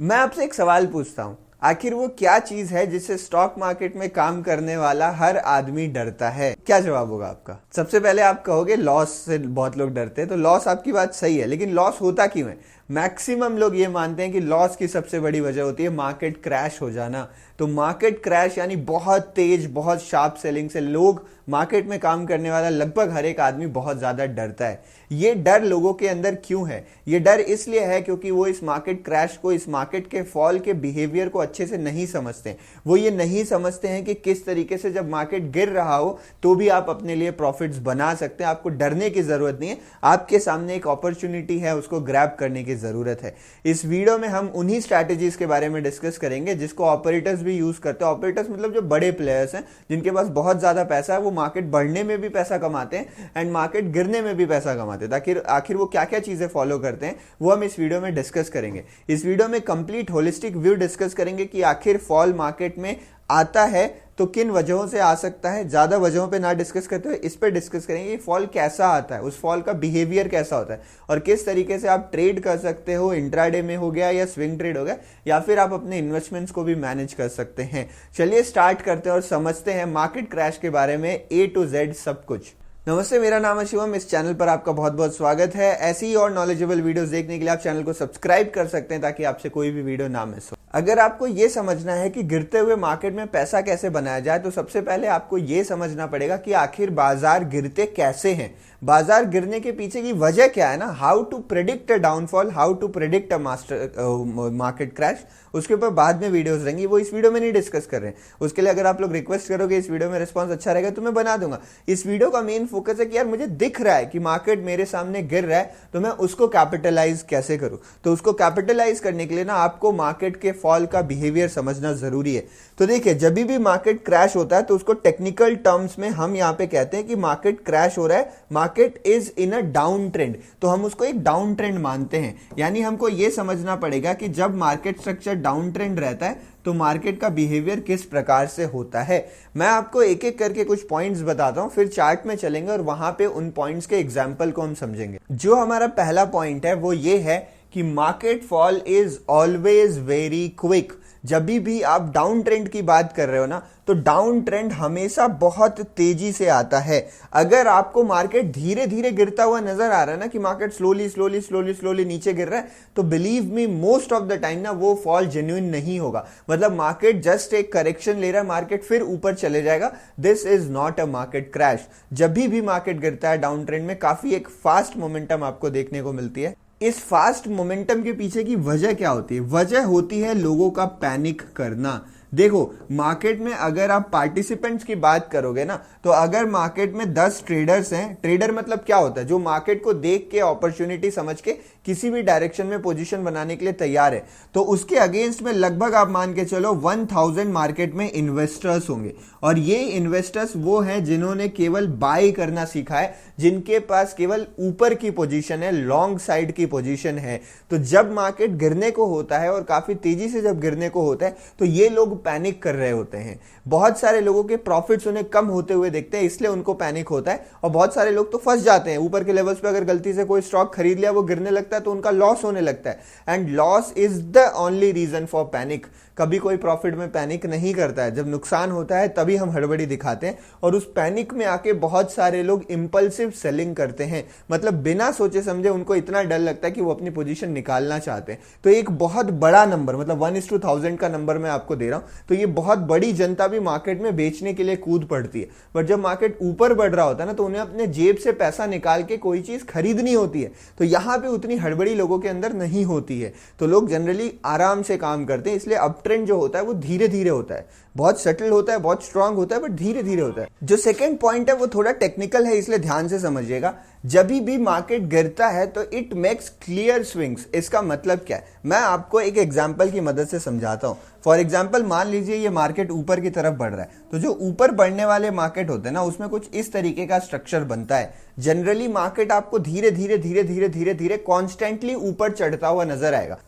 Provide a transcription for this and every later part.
मैं आपसे एक सवाल पूछता हूँ, आखिर वो क्या चीज है जिससे स्टॉक मार्केट में काम करने वाला हर आदमी डरता है? क्या जवाब होगा आपका? सबसे पहले आप कहोगे लॉस से बहुत लोग डरते हैं, तो लॉस आपकी बात सही है, लेकिन लॉस होता क्यों है? मैक्सिमम लोग ये मानते हैं कि लॉस की सबसे बड़ी वजह होती है मार्केट क्रैश हो जाना। तो मार्केट क्रैश यानी बहुत तेज, बहुत शार्प सेलिंग से लोग, मार्केट में काम करने वाला लगभग हर एक आदमी बहुत ज्यादा डरता है। ये डर लोगों के अंदर क्यों है? ये डर इसलिए है क्योंकि वो इस मार्केट क्रैश को, इस मार्केट के फॉल के बिहेवियर को अच्छे से नहीं समझते। वो ये नहीं समझते हैं कि किस तरीके से जब मार्केट गिर रहा हो तो भी आप अपने लिए प्रॉफिट्स बना सकते हैं। आपको डरने की जरूरत नहीं है, आपके सामने एक अपॉर्चुनिटी है, उसको ग्रैब करने की जरूरत है। इस वीडियो में हम उन्हीं स्ट्रैटेजीज के बारे में डिस्कस करेंगे जिसको ऑपरेटर्स भी यूज करते हैं। ऑपरेटर्स मतलब जो बड़े प्लेयर्स हैं, जिनके पास बहुत ज्यादा पैसा है, वो मार्केट बढ़ने में भी पैसा कमाते हैं एंड मार्केट गिरने में भी पैसा कमाते हैं। आखिर वो क्या क्या चीजें फॉलो करते हैं वो हम इस वीडियो में डिस्कस करेंगे। इस वीडियो में कंप्लीट होलिस्टिक व्यू डिस्कस करेंगे कि आखिर फॉल मार्केट में आता है तो किन वजहों से आ सकता है। ज्यादा वजहों पे ना डिस्कस करते हुए इस पे डिस्कस करेंगे कि फॉल कैसा आता है, उस फॉल का बिहेवियर कैसा होता है और किस तरीके से आप ट्रेड कर सकते हो। इंट्राडे में हो गया या स्विंग ट्रेड हो गया, या फिर आप अपने इन्वेस्टमेंट्स को भी मैनेज कर सकते हैं। चलिए स्टार्ट करते हैं और समझते हैं मार्केट क्रैश के बारे में A to Z सब कुछ। नमस्ते, मेरा नाम है शिवम। इस चैनल पर आपका बहुत बहुत स्वागत है। ऐसी ही और नॉलेजेबल वीडियोस देखने के लिए आप चैनल को सब्सक्राइब कर सकते हैं ताकि आपसे कोई भी वीडियो ना मिस हो। अगर आपको यह समझना है कि गिरते हुए मार्केट में पैसा कैसे बनाया जाए, तो सबसे पहले आपको यह समझना पड़ेगा कि आखिर बाजार गिरते कैसे हैं। बाजार गिरने के पीछे की वजह क्या है ना, how to predict a downfall, how to predict a market crash, उसके ऊपर बाद में वीडियोस रहेंगी, वो इस वीडियो में नहीं डिस्कस कर रहे हैं। उसके लिए अगर आप लोग रिक्वेस्ट करोगे इस वीडियो में रिस्पांस अच्छा रहेगा तो मैं बना दूंगा। इस वीडियो का मेन फोकस है कि यार मुझे दिख रहा है कि मार्केट मेरे सामने गिर रहा है, तो मैं उसको कैपिटलाइज कैसे करूं। तो उसको कैपिटलाइज करने के लिए ना आपको मार्केट के फॉल का बिहेवियर समझना जरूरी है। तो देखिए, जब भी मार्केट क्रैश होता है तो उसको टेक्निकल टर्म्स में हम यहां पे कहते हैं कि मार्केट क्रैश हो रहा है, market is in a down trend. तो हम उसको एक डाउन ट्रेंड मानते हैं। यानी हमको यह समझना पड़ेगा कि जब मार्केट स्ट्रक्चर डाउन ट्रेंड रहता है तो मार्केट का बिहेवियर किस प्रकार से होता है। मैं आपको एक एक करके कुछ पॉइंट्स बताता हूं, फिर चार्ट में चलेंगे और वहां पे उन पॉइंट्स के एग्जाम्पल को हम समझेंगे। जो हमारा पहला पॉइंट है वो ये है कि market fall is always very quick. जब भी आप डाउन ट्रेंड की बात कर रहे हो ना, तो डाउन ट्रेंड हमेशा बहुत तेजी से आता है। अगर आपको मार्केट धीरे धीरे गिरता हुआ नजर आ रहा है ना, कि मार्केट स्लोली नीचे गिर रहा है, तो believe me most of the time ना वो फॉल जेन्युइन नहीं होगा। मतलब मार्केट जस्ट एक करेक्शन ले रहा है, मार्केट फिर ऊपर चले जाएगा। This is not a market crash. जब भी मार्केट गिरता है डाउन ट्रेंड में, काफी एक फास्ट मोमेंटम आपको देखने को मिलती है। इस फास्ट मोमेंटम के पीछे की वजह क्या होती है? वजह होती है लोगों का पैनिक करना। देखो, मार्केट में अगर आप पार्टिसिपेंट्स की बात करोगे ना, तो अगर मार्केट में 10 ट्रेडर्स हैं, ट्रेडर मतलब क्या होता है? जो मार्केट को देख के, अपॉर्चुनिटी समझ के किसी भी डायरेक्शन में पोजीशन बनाने के लिए तैयार है, तो उसके अगेंस्ट में लगभग आप मान के चलो 1000 मार्केट में इन्वेस्टर्स होंगे। और ये इन्वेस्टर्स वो हैं जिन्होंने केवल बाय करना सीखा है, जिनके पास केवल ऊपर की पोजीशन है, लॉन्ग साइड की पोजीशन है। तो जब मार्केट गिरने को होता है और काफी तेजी से जब गिरने को होता है, तो ये लोग पैनिक कर रहे होते हैं। बहुत सारे लोगों के प्रॉफिट्स उन्हें कम होते हुए देखते हैं, इसलिए उनको पैनिक होता है। और बहुत सारे लोग तो फंस जाते हैं ऊपर के लेवल्स पे। अगर गलती से कोई स्टॉक खरीद लिया, वो गिरने लगता है, तो उनका लॉस होने लगता है। And loss is the only reason for panic. कभी कोई प्रॉफिट में पैनिक नहीं करता है। जब नुकसान होता है तभी हम हड़बड़ी दिखाते हैं, और उस पैनिक में आके बहुत सारे लोग इंपल्सिव सेलिंग करते हैं। मतलब बिना सोचे समझे उनको इतना डर लगता है कि वो अपनी पोजीशन निकालना चाहते हैं। तो एक बहुत बड़ा नंबर, मतलब 1:1000 का नंबर मैं आपको दे रहा हूं, तो ये बहुत बड़ी जनता भी मार्केट में बेचने के लिए कूद पड़ती है। बट जब मार्केट ऊपर बढ़ रहा होता है ना, तो उन्हें अपने जेब से पैसा निकाल के कोई चीज खरीदनी होती है। तो यहां पे उतनी हड़बड़ी लोगों के अंदर नहीं होती है। तो लोग जनरली आराम से काम करते हैं। इसलिए अप ट्रेंड जो होता है वो धीरे धीरे होता है, बहुत सटल होता है, बहुत स्ट्रांग होता है, बट धीरे धीरे होता है। जो सेकंड पॉइंट है वो थोड़ा टेक्निकल है, इसलिए ध्यान से समझिएगा। जब भी मार्केट गिरता है तो इट मेक्स क्लियर स्विंग्स। इसका मतलब क्या है, मैं आपको एक एग्जांपल की मदद से समझाता हूं। फॉर एग्जांपल, मान लीजिए ये मार्केट ऊपर की तरफ बढ़ रहा है, तो जो ऊपर बढ़ने वाले मार्केट होते हैं ना, उसमें कुछ इस तरीके का स्ट्रक्चर बनता है। जनरली मार्केट आपको धीरे धीरे कॉन्स्टेंटली ऊपर चढ़ता हुआ नजर आएगा।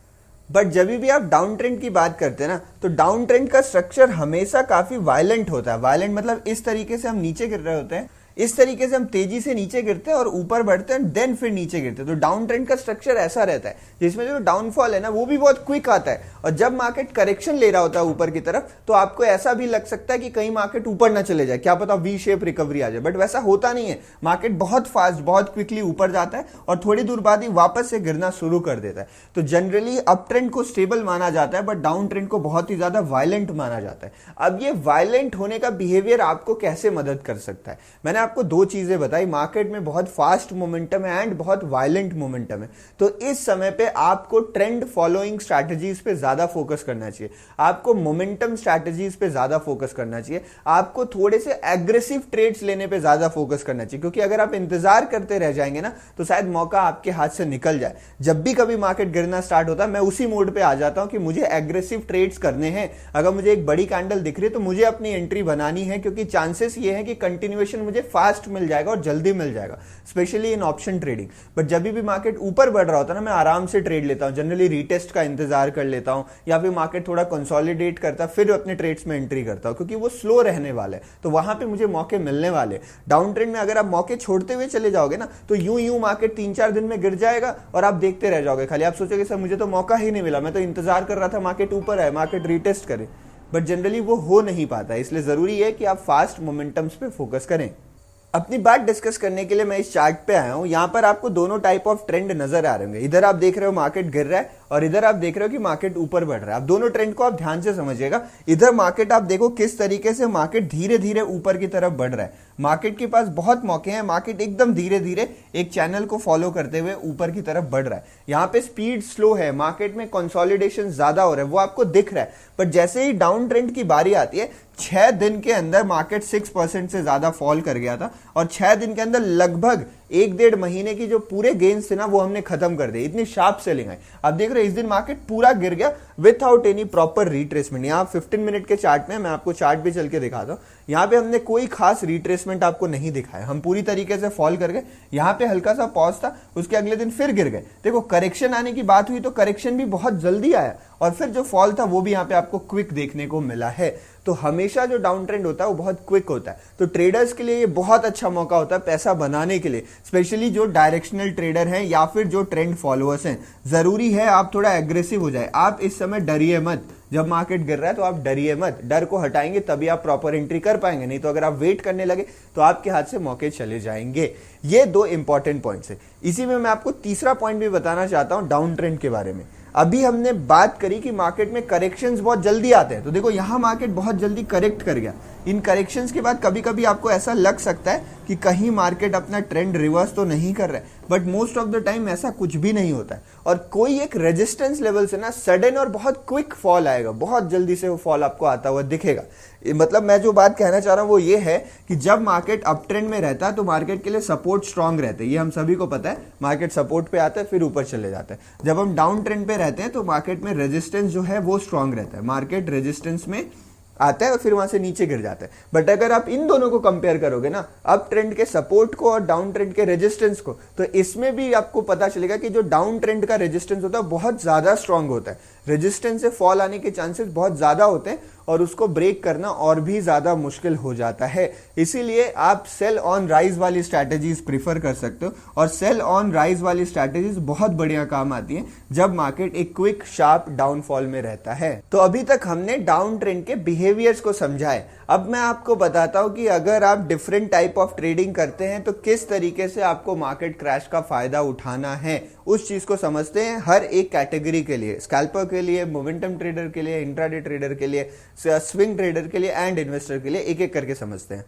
बट जब भी आप डाउन ट्रेंड की बात करते हैं ना, तो डाउन ट्रेंड का स्ट्रक्चर हमेशा काफी वायलेंट होता है। वायलेंट मतलब इस तरीके से हम नीचे गिर रहे होते हैं, इस तरीके से हम तेजी से नीचे गिरते हैं और ऊपर बढ़ते हैं, देन फिर नीचे गिरते हैं। तो डाउन ट्रेंड का स्ट्रक्चर ऐसा रहता है जिसमें जो डाउनफॉल है ना वो भी बहुत क्विक आता है, और जब मार्केट करेक्शन ले रहा होता है ऊपर की तरफ तो आपको ऐसा भी लग सकता है कि कहीं मार्केट ऊपर ना चले जाए, क्या पता वी शेप रिकवरी आ जाए, बट वैसा होता नहीं है। मार्केट बहुत फास्ट, बहुत क्विकली ऊपर जाता है और थोड़ी दूर बाद ही वापस से गिरना शुरू कर देता है। तो जनरली अप ट्रेंड को स्टेबल माना जाता है, बट डाउन ट्रेंड को बहुत ही ज्यादा वायलेंट माना जाता है। अब ये वायलेंट होने का बिहेवियर आपको कैसे मदद कर सकता है? मैंने आपको दो चीजें बताई, मार्केट में बहुत फास्ट मोमेंटम है एंड बहुत वायलेंट मोमेंटम है। तो इस समय पे आपको ट्रेंड फॉलोइंग स्ट्रैटेजीज पे ज्यादा फोकस करना चाहिए, आपको मोमेंटम स्ट्रैटेजीज पे ज्यादा फोकस करना चाहिए, आपको थोड़े से एग्रेसिव ट्रेड्स लेने पे ज्यादा फोकस करना चाहिए, क्योंकि अगर आप इंतजार करते रह जाएंगे ना तो शायद मौका आपके हाथ से निकल जाए। जब भी कभी मार्केट गिरना स्टार्ट होता है मैं उसी मोड पे आ जाता हूं कि मुझे एग्रेसिव ट्रेड्स करने हैं। अगर मुझे एक बड़ी कैंडल दिख रही है तो मुझे अपनी एंट्री बनानी है, क्योंकि चांसेस ये है कि कंटिन्यूएशन मुझे फास्ट मिल जाएगा और जल्दी मिल जाएगा, specially in option trading. But जब भी मार्केट ऊपर बढ़ रहा होता है ना, मैं आराम से ट्रेड लेता हूं, जनरली रीटेस्ट का इंतजार कर लेता हूं, या फिर मार्केट थोड़ा कंसोलिडेट करता फिर अपने ट्रेड्स में एंट्री करता हूं, क्योंकि वो स्लो रहने वाला है, तो वहां पे मुझे मौके मिलने वाले। डाउन ट्रेंड में अगर आप मौके छोड़ते हुए चले जाओगे ना तो यूं मार्केट 3-4 दिन में गिर जाएगा और आप देखते रह जाओगे, खाली आप सोचोगे सर मुझे तो मौका ही नहीं मिला, मैं तो इंतजार कर रहा था मार्केट ऊपर आए, मार्केट रीटेस्ट करे। बट जनरली वो हो नहीं पाता, इसलिए जरूरी है कि आप फास्ट मोमेंटम्स पे फोकस करें। अपनी बात डिस्कस करने के लिए मैं इस चार्ट पे आया हूं। यहां पर आपको दोनों टाइप ऑफ ट्रेंड नजर आ रहे होंगे, इधर आप देख रहे हो मार्केट गिर रहा है और इधर आप देख रहे हो कि मार्केट ऊपर बढ़ रहा है। आप दोनों ट्रेंड को आप ध्यान से समझिएगा। इधर मार्केट आप देखो किस तरीके से मार्केट धीरे धीरे ऊपर की तरफ बढ़ रहा है, मार्केट के पास बहुत मौके हैं, मार्केट एकदम धीरे धीरे एक चैनल को फॉलो करते हुए ऊपर की तरफ बढ़ रहा है। यहाँ पे स्पीड स्लो है, मार्केट में कंसोलिडेशन ज्यादा हो रहा है, वो आपको दिख रहा है। बट जैसे ही डाउन ट्रेंड की बारी आती है, 6 दिन के अंदर मार्केट 6% से ज्यादा फॉल कर गया था और 6 दिन के अंदर लगभग 1-1.5 महीने की जो पूरे गेन्स थे ना वो हमने खत्म कर दिए, इतनी शार्प सेलिंग आई। आप देख रहे हो इस दिन मार्केट पूरा गिर गया विदाउट एनी प्रॉपर रिट्रेसमेंट। यहाँ 15 मिनट के चार्ट में, मैं आपको चार्ट भी चल के दिखाता हूँ, यहाँ पे हमने कोई खास रिट्रेसमेंट आपको नहीं दिखाया, हम पूरी तरीके से फॉल कर गए। यहाँ पे हल्का सा पॉज था, उसके अगले दिन फिर गिर गए। देखो करेक्शन आने की बात हुई तो करेक्शन भी बहुत जल्दी आया और फिर जो फॉल था वो भी यहाँ पे आपको क्विक देखने को मिला है। तो हमेशा जो डाउन ट्रेंड होता है वो बहुत क्विक होता है, तो ट्रेडर्स के लिए ये बहुत अच्छा मौका होता है पैसा बनाने के लिए, स्पेशली जो डायरेक्शनल ट्रेडर हैं या फिर जो ट्रेंड फॉलोअर्स हैं। जरूरी है आप थोड़ा एग्रेसिव हो जाए, आप इस समय डरिए मत। जब मार्केट गिर रहा है तो आप डरिए मत, डर को हटाएंगे तभी आप प्रॉपर एंट्री कर पाएंगे, नहीं तो अगर आप वेट करने लगे तो आपके हाथ से मौके चले जाएंगे। ये 2 इंपॉर्टेंट पॉइंट्स है। इसी में मैं आपको तीसरा पॉइंट भी बताना चाहता हूं डाउन ट्रेंड के बारे में। अभी हमने बात करी कि मार्केट में करेक्शंस बहुत जल्दी आते हैं, तो देखो यहां मार्केट बहुत जल्दी करेक्ट कर गया। इन करेक्शंस के बाद कभी कभी आपको ऐसा लग सकता है कि कहीं मार्केट अपना ट्रेंड रिवर्स तो नहीं कर रहा है, but most of the time ऐसा कुछ भी नहीं होता है। और कोई एक रेजिस्टेंस लेवल से ना सडन और बहुत क्विक फॉल आएगा, बहुत जल्दी से वो फॉल आपको आता हुआ दिखेगा। मतलब मैं जो बात कहना चाह रहा हूं वो ये है कि जब मार्केट अप ट्रेंड में रहता है तो मार्केट के लिए सपोर्ट स्ट्रांग रहते हैं, ये हम सभी को पता है। मार्केट सपोर्ट पे आता है फिर ऊपर चले जाता है। जब हम डाउन ट्रेंड पे रहते हैं तो मार्केट में रेजिस्टेंस जो है वो स्ट्रांग रहता है, मार्केट रेजिस्टेंस में आता है और फिर वहां से नीचे गिर जाता है। बट अगर आप इन दोनों को कंपेयर करोगे ना, अप ट्रेंड के सपोर्ट को और डाउन ट्रेंड के रेजिस्टेंस को, तो इसमें भी आपको पता चलेगा कि जो डाउन ट्रेंड का रेजिस्टेंस होता है बहुत ज्यादा स्ट्रांग होता है, रेजिस्टेंस से फॉल आने के चांसेस बहुत ज्यादा होते हैं और उसको ब्रेक करना और भी ज्यादा मुश्किल हो जाता है। इसीलिए आप सेल ऑन राइज वाली स्ट्रैटेजीज प्रीफर कर सकते हो, और सेल ऑन राइज वाली स्ट्रैटेजीज बहुत बढ़िया काम आती हैं जब मार्केट एक क्विक शार्प डाउनफॉल में रहता है। तो अभी तक हमने डाउन ट्रेंड के बिहेवियर्स को समझा है। अब मैं आपको बताता हूं कि अगर आप डिफरेंट टाइप ऑफ ट्रेडिंग करते हैं तो किस तरीके से आपको मार्केट क्रैश का फायदा उठाना है, उस चीज को समझते हैं हर एक कैटेगरी के लिए, स्कैल्पर के लिए, मोमेंटम ट्रेडर के लिए, इंट्राडे ट्रेडर के लिए, स्विंग ट्रेडर के लिए एंड इन्वेस्टर के लिए, एक एक करके समझते हैं।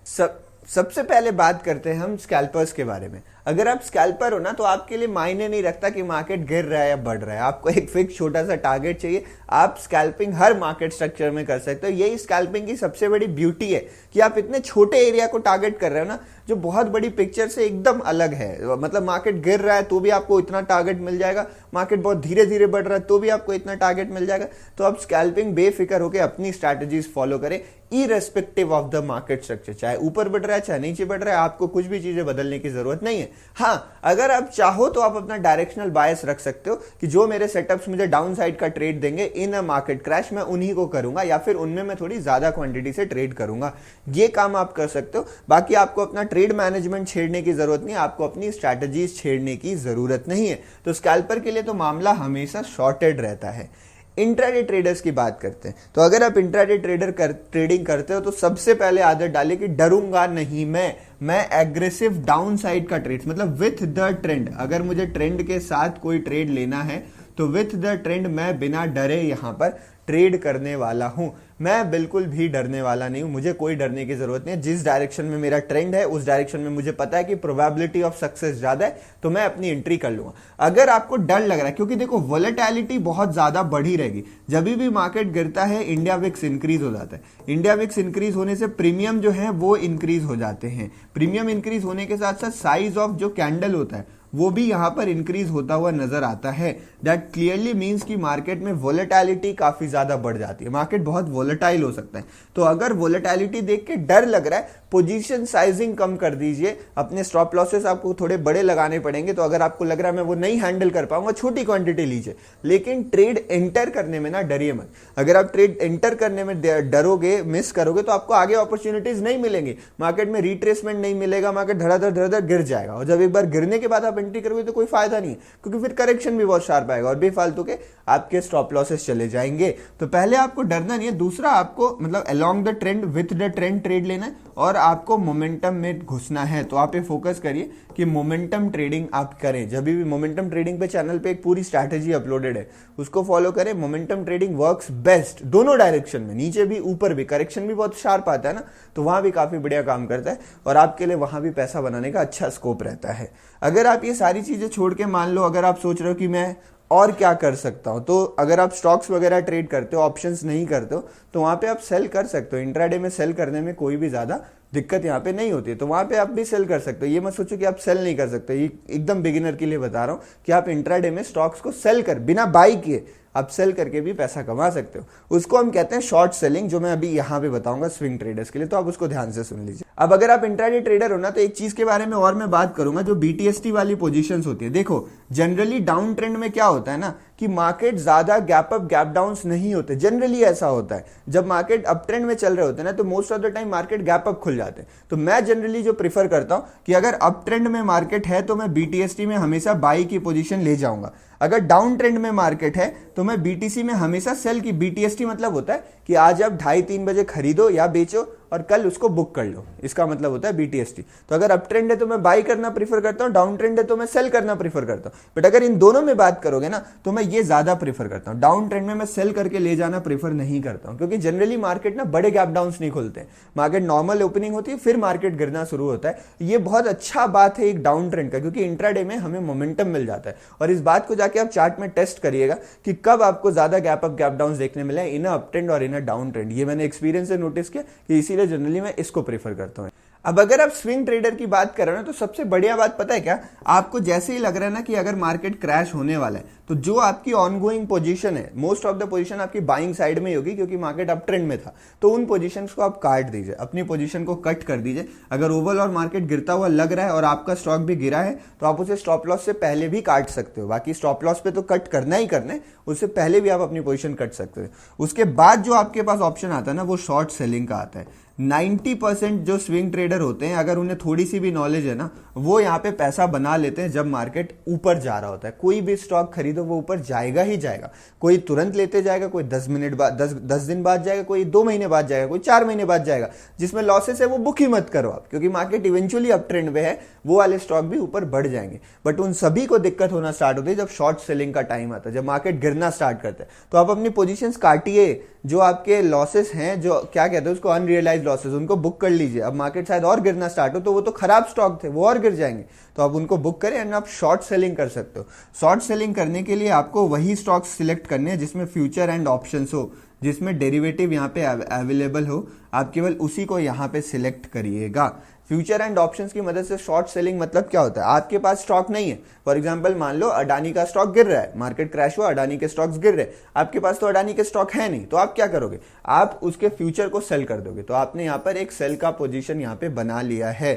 सबसे पहले बात करते हैं हम स्कैल्पर्स के बारे में। अगर आप स्कैल्पर हो ना तो आपके लिए मायने नहीं रखता कि मार्केट गिर रहा है या बढ़ रहा है, आपको एक फिक्स छोटा सा टारगेट चाहिए। आप स्कैल्पिंग हर मार्केट स्ट्रक्चर में कर सकते हो। यही स्कैल्पिंग की सबसे बड़ी ब्यूटी है कि आप इतने छोटे एरिया को टारगेट कर रहे हो ना जो बहुत बड़ी पिक्चर से एकदम अलग है। मतलब मार्केट गिर रहा है तो भी आपको इतना टारगेट मिल जाएगा, मार्केट बहुत धीरे धीरे बढ़ रहा है तो भी आपको इतना टारगेट मिल जाएगा। तो आप स्कैल्पिंग बेफिक्र होकर अपनी स्ट्रैटेजीज फॉलो करें irrespective of the market structure, चाहे ऊपर बढ़ रहा है चाहे नीचे बढ़ रहा है, आपको कुछ भी चीजें बदलने की जरूरत नहीं है। हाँ, अगर आप चाहो तो आप अपना डायरेक्शनल बायस रख सकते हो कि जो मेरे सेटअप्स मुझे डाउन साइड का ट्रेड देंगे इन अ मार्केट क्रैश, मैं उन्हीं को करूंगा या फिर उनमें मैं थोड़ी ज्यादा क्वांटिटी से ट्रेड करूंगा। ये काम आप कर सकते हो। बाकी आपको अपना ट्रेड मैनेजमेंट छेड़ने की जरूरत नहीं, आपको अपनी स्ट्रैटेजीज छेड़ने की जरूरत नहीं है। तो स्कैल्पर के लिए तो मामला हमेशा शॉर्टेड रहता है। इंट्राडे ट्रेडर्स की बात करते हैं, तो अगर आप इंट्राडे ट्रेडिंग करते हो तो सबसे पहले आदत डालिए कि डरूंगा नहीं मैं एग्रेसिव डाउन साइड का ट्रेड, मतलब विथ द ट्रेंड, अगर मुझे ट्रेंड के साथ कोई ट्रेड लेना है तो विथ द ट्रेंड मैं बिना डरे यहां पर ट्रेड करने वाला हूं। मैं बिल्कुल भी डरने वाला नहीं हूं, मुझे कोई डरने की जरूरत नहीं है। जिस डायरेक्शन में मेरा ट्रेंड है उस डायरेक्शन में मुझे पता है कि प्रोबेबिलिटी ऑफ सक्सेस ज्यादा है, तो मैं अपनी एंट्री कर लूंगा। अगर आपको डर लग रहा है, क्योंकि देखो वोलेटिलिटी बहुत ज्यादा बढ़ी रहेगी, जब भी मार्केट गिरता है इंडिया विक्स इंक्रीज हो जाता है। इंडिया विक्स इंक्रीज होने से प्रीमियम जो है वो इंक्रीज हो जाते हैं। प्रीमियम इंक्रीज होने के साथ साथ साइज ऑफ जो कैंडल होता है वो भी यहां पर इंक्रीज होता हुआ नजर आता है। दैट क्लियरली मींस कि मार्केट में वोलेटिलिटी काफी ज्यादा बढ़ जाती है, मार्केट बहुत वोलेटाइल हो सकता है। तो अगर वोलेटिलिटी देख के डर लग रहा है, पोजीशन साइजिंग कम कर दीजिए, अपने स्टॉप लॉसेस आपको थोड़े बड़े लगाने पड़ेंगे। तो अगर आपको लग रहा है मैं वो नहीं हैंडल कर पाऊंगा, छोटी क्वांटिटी लीजिए, लेकिन ट्रेड एंटर करने में ना डरिए मत। अगर आप ट्रेड एंटर करने में डरोगे, मिस करोगे, तो आपको आगे अपॉर्चुनिटीज नहीं मिलेंगी, मार्केट में रिट्रेसमेंट नहीं मिलेगा, मार्केट धड़ाधड़ गिर जाएगा। और जब एक बार गिरने के बाद आप एंट्री करोगे तो कोई फायदा नहीं है, क्योंकि फिर करेक्शन भी बहुत शार्प आएगा और बेफालतू के आपके स्टॉप लॉसेस चले जाएंगे। तो पहले आपको डरना नहीं है, दूसरा आपको मतलब along the trend with the trend trade लेना है और आपको मोमेंटम में घुसना है। तो आप ये फोकस करिए कि मोमेंटम ट्रेडिंग आप करें। जब भी मोमेंटम ट्रेडिंग पे चैनल पे एक पूरी स्ट्रैटेजी अपलोडेड है, उसको फॉलो करें। मोमेंटम ट्रेडिंग वर्क्स बेस्ट दोनों डायरेक्शन में, नीचे भी ऊपर भी। करेक्शन भी बहुत शार्प आता है ना, तो वहां भी काफी बढ़िया काम करता है और आपके लिए वहां भी पैसा बनाने का अच्छा स्कोप रहता है। अगर आप ये सारी चीजें छोड़ के, मान लो अगर आप सोच रहे हो कि मैं और क्या कर सकता हूं, तो अगर आप स्टॉक्स वगैरह ट्रेड करते हो, ऑप्शंस नहीं करते हो, तो वहां पे आप सेल कर सकते हो। इंट्राडे में सेल करने में कोई भी ज्यादा दिक्कत यहाँ पे नहीं होती है, तो वहां पे आप भी सेल कर सकते हो। ये मत सोचो कि आप सेल नहीं कर सकते, ये एकदम बिगिनर के लिए बता रहा हूं कि आप इंट्राडे में स्टॉक्स को सेल कर, बिना बाई किए आप सेल करके भी पैसा कमा सकते हो। उसको हम कहते हैं शॉर्ट सेलिंग, जो मैं अभी यहाँ पे बताऊंगा स्विंग ट्रेडर्स के लिए, तो आप उसको ध्यान से सुन लीजिए। अब अगर आप इंट्राडे ट्रेडर हो ना, तो एक चीज के बारे में और मैं बात करूंगा, जो बीटीएसटी वाली पोजीशंस होती है। देखो जनरली डाउन ट्रेंड में क्या होता है ना, कि मार्केट ज्यादा गैप अप गैप डाउन्स नहीं होते। जनरली ऐसा होता है, जब मार्केट अप ट्रेंड में चल रहे होते हैं ना, तो most of the time market gap up खुल जाते हैं। तो मैं जनरली जो प्रीफर करता हूं कि अगर अप ट्रेंड में मार्केट है तो मैं बीटीएसटी में हमेशा बाई की पोजीशन ले जाऊंगा। अगर डाउन ट्रेंड में मार्केट है तो मैं बीटीसी में हमेशा सेल की। बीटीएसटी मतलब होता है कि आज आप 2:30-3 बजे खरीदो या बेचो और कल उसको बुक कर लो, इसका मतलब होता है बीटीएसटी। तो अगर अप ट्रेंड है तो मैं बाई करना प्रीफर करता हूं, डाउन ट्रेंड है तो मैं सेल करना प्रीफर करता हूं। बट अगर इन दोनों में बात करोगे ना, तो मैं ये ज्यादा प्रीफर करता हूं। डाउन ट्रेंड में मैं सेल करके ले जाना प्रीफर नहीं करता हूं, क्योंकि जनरली मार्केट ना बड़े गैप डाउन्स नहीं खुलते हैं। मार्केट नॉर्मल ओपनिंग होती है, फिर मार्केट गिरना शुरू होता है। ये बहुत अच्छा बात है एक डाउन ट्रेंड का, क्योंकि इंट्राडे में हमें मोमेंटम मिल जाता है। और इस बात को जाके आप चार्ट में टेस्ट करिएगा कि कब आपको ज्यादा गैप अप गैप डाउन देखने मिले, इन अप ट्रेंड और इन डाउन ट्रेंड। ये मैंने एक्सपीरियंस से नोटिस किया कि इसीलिए जनरली मैं इसको प्रेफर करता हूं। अब अगर आप स्विंग ट्रेडर की बात कर रहे हो ना, तो सबसे बढ़िया बात पता है क्या, आपको जैसे ही लग रहा है ना कि अगर मार्केट क्रैश होने वाला है, तो जो आपकी ऑनगोइंग पोजीशन है, मोस्ट ऑफ द पोजीशन आपकी बाइंग साइड में ही होगी, क्योंकि मार्केट अप ट्रेंड में था। तो उन पोजीशंस को आप काट दीजिए, अपनी पोजीशन को कट कर दीजिए। अगर ओवरऑल मार्केट गिरता हुआ लग रहा है और आपका स्टॉक भी गिरा है, तो आप उसे स्टॉप लॉस से पहले भी काट सकते हो। बाकी स्टॉप लॉस पे तो कट करना ही करना है, उससे पहले भी आप अपनी पोजीशन कट सकते हो। उसके बाद जो आपके पास ऑप्शन आता है ना, वो शॉर्ट सेलिंग का आता है। 90% जो स्विंग ट्रेडर होते हैं, अगर उन्हें थोड़ी सी भी नॉलेज है ना, वो यहाँ पे पैसा बना लेते हैं जब मार्केट ऊपर जा रहा होता है। कोई भी स्टॉक खरीदो वो ऊपर जाएगा ही जाएगा। कोई तुरंत लेते जाएगा, कोई 10 मिनट बाद, 10 दिन बाद जाएगा, कोई 2 महीने बाद जाएगा, कोई 4 महीने बाद जाएगा। जिसमें लॉसेस है वो बुक ही मत करो आप, क्योंकि मार्केट इवेंचुअली अप ट्रेंड में है, वो वाले स्टॉक भी ऊपर बढ़ जाएंगे। बट उन सभी को दिक्कत होना स्टार्ट होती है जब शॉर्ट सेलिंग का टाइम आता है, जब मार्केट गिरना स्टार्ट करता है। तो आप अपनी पोजीशंस काटिए, जो आपके लॉसेस हैं, जो क्या कहते हैं उसको, अनरियलाइज लॉसेस, उनको बुक कर लीजिए। अब मार्केट शायद और गिरना स्टार्ट हो, तो वो तो खराब स्टॉक थे, वो और गिर जाएंगे, तो आप उनको बुक करें एंड आप शॉर्ट सेलिंग कर सकते हो। शॉर्ट सेलिंग करने के लिए आपको वही स्टॉक्स सिलेक्ट करने हैं जिसमें फ्यूचर एंड ऑप्शंस हो, जिसमें डेरिवेटिव यहाँ पे अवेलेबल हो। आप केवल उसी को यहाँ पे सिलेक्ट करिएगा। फ्यूचर एंड ऑप्शंस की मदद से शॉर्ट सेलिंग मतलब क्या होता है, आपके पास स्टॉक नहीं है, फॉर एग्जांपल मान लो अडानी का स्टॉक गिर रहा है, मार्केट क्रैश हुआ, अडानी के स्टॉक्स गिर रहे हैं, आपके पास तो अडानी के स्टॉक है नहीं, तो आप क्या करोगे, आप उसके फ्यूचर को सेल कर दोगे। तो आपने यहाँ पर एक सेल का पोजीशन यहाँ पे बना लिया है।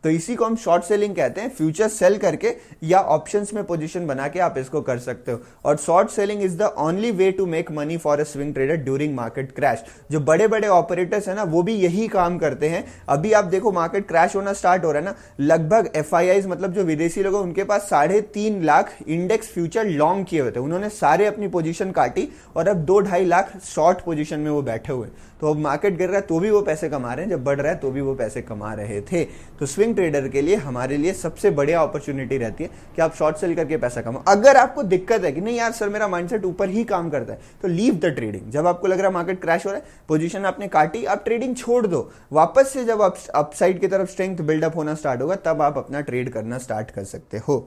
तो इसी को हम शॉर्ट सेलिंग कहते हैं। फ्यूचर सेल करके या ऑप्शंस में पोजीशन बना के आप इसको कर सकते हो। और short selling is the only way to make money for a swing trader during market crash. जो बड़े बड़े ऑपरेटर्स है ना, वो भी यही काम करते हैं। अभी आप देखो मार्केट क्रैश होना स्टार्ट हो रहा है ना, लगभग FIIs मतलब जो विदेशी लोग हैं उनके पास 3.5 लाख इंडेक्स फ्यूचर लॉन्ग किए हुए थे। उन्होंने सारे अपनी पोजीशन काटी और अब 2-2.5 लाख शॉर्ट पोजीशन में वो बैठे हुए। तो अब मार्केट गिर रहा है तो भी वो पैसे कमा रहे हैं, जब बढ़ रहा है तो भी वो पैसे कमा रहे थे। तो स्विंग ट्रेडर के लिए हमारे लिए सबसे बढ़िया अपॉर्चुनिटी रहती है कि आप शॉर्ट सेल करके पैसा कमाओ। अगर आपको दिक्कत है कि नहीं यार सर मेरा माइंडसेट ऊपर ही काम करता है, तो लीव द ट्रेडिंग। जब आपको लग रहा है मार्केट क्रैश हो रहा है, पोजीशन आपने काटी, आप ट्रेडिंग छोड़ दो। वापस से जब अपसाइड की तरफ स्ट्रेंथ बिल्डअप होना स्टार्ट होगा, तब आप अपना ट्रेड करना स्टार्ट कर सकते हो।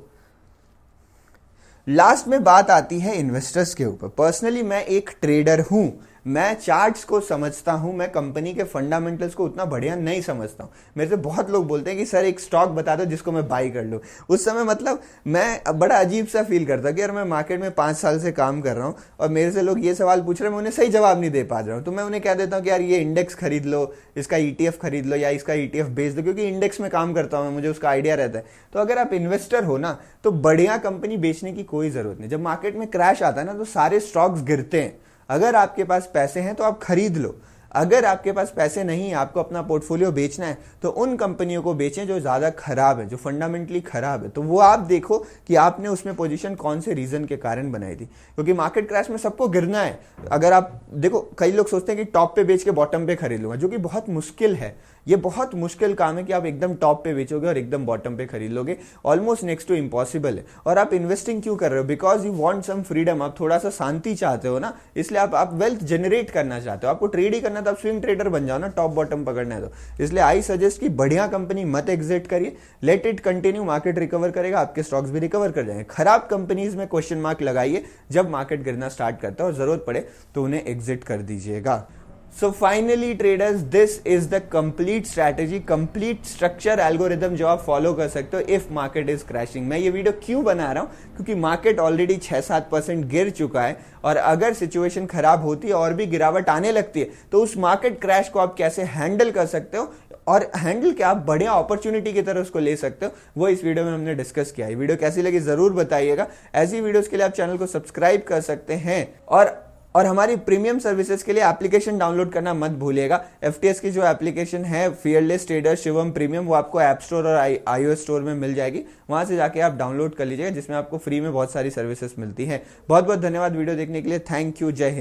लास्ट में बात आती है इन्वेस्टर्स के ऊपर। पर्सनली मैं एक ट्रेडर हूं, मैं चार्ट्स को समझता हूं, मैं कंपनी के फंडामेंटल्स को उतना बढ़िया नहीं समझता हूं। मेरे से बहुत लोग बोलते हैं कि सर एक स्टॉक बता दो जिसको मैं बाई कर लूं। उस समय मतलब मैं बड़ा अजीब सा फील करता कि यार मैं मार्केट में 5 साल से काम कर रहा हूं और मेरे से लोग ये सवाल पूछ रहे हैं, मैं उन्हें सही जवाब नहीं दे पा रहा हूं। तो मैं उन्हें कह देता हूं कि यार ये इंडेक्स खरीद लो, इसका ETF खरीद लो या इसका ETF बेच दो, क्योंकि इंडेक्स में काम करता हूं, मुझे उसका आइडिया रहता है। तो अगर आप इन्वेस्टर हो ना, तो बढ़िया कंपनी बेचने की कोई जरूरत नहीं। जब मार्केट में क्रैश आता है ना, तो सारे स्टॉक्स गिरते हैं। अगर आपके पास पैसे हैं तो आप खरीद लो। अगर आपके पास पैसे नहीं है, आपको अपना पोर्टफोलियो बेचना है, तो उन कंपनियों को बेचें जो ज्यादा खराब है, जो फंडामेंटली खराब है। तो वो आप देखो कि आपने उसमें पोजीशन कौन से रीजन के कारण बनाई थी, क्योंकि मार्केट क्रैश में सबको गिरना है। अगर आप देखो, कई लोग सोचते हैं कि टॉप पे बेच के बॉटम पे खरीद लूंगा, जो कि बहुत मुश्किल है। ये बहुत मुश्किल काम है कि आप एकदम टॉप पे बेचोगे और एकदम बॉटम पे खरीद लोगे। ऑलमोस्ट नेक्स्ट टू इम्पॉसिबल है। और आप इन्वेस्टिंग क्यों कर रहे हो? Because you want some freedom. आप थोड़ा सा शांति चाहते हो ना, इसलिए आप वेल्थ जनरेट करना चाहते हो। आपको ट्रेड ही करना, तो आप स्विंग ट्रेडर बन जाओ ना, टॉप बॉटम पकड़ना है तो। इसलिए आई सजेस्ट कि बढ़िया कंपनी मत एग्जिट करिए, let it continue. Market recover करेगा, आपके स्टॉक्स भी रिकवर कर जाएंगे। खराब कंपनीज में क्वेश्चन मार्क लगाइए जब मार्केट गिरना स्टार्ट करता है, और जरूरत पड़े तो उन्हें एग्जिट कर दीजिएगा। So finally traders, this is the complete strategy, complete structure, algorithm जो आप फॉलो कर सकते हो इफ मार्केट इज क्रैशिंग। मैं ये वीडियो क्यों बना रहा हूं? क्योंकि मार्केट ऑलरेडी 6-7% गिर चुका है, और अगर सिचुएशन खराब होती है और भी गिरावट आने लगती है, तो उस मार्केट क्रैश को आप कैसे हैंडल कर सकते हो, और हैंडल क्या, आप बढ़िया अपॉर्चुनिटी की तरह उसको ले सकते हो, वो इस वीडियो में हमने डिस्कस किया है। वीडियो कैसी लगी जरूर बताइएगा। ऐसी वीडियोस के लिए आप चैनल को सब्सक्राइब कर सकते हैं, और हमारी प्रीमियम सर्विसेज के लिए एप्लीकेशन डाउनलोड करना मत भूलिएगा। FTS की जो एप्लीकेशन है, फियरलेस ट्रेडर शिवम प्रीमियम, वो आपको ऐप स्टोर और iOS स्टोर में मिल जाएगी। वहां से जाके आप डाउनलोड कर लीजिएगा, जिसमें आपको फ्री में बहुत सारी सर्विसेज मिलती हैं। बहुत बहुत धन्यवाद वीडियो देखने के लिए। Thank you. जय हिंद।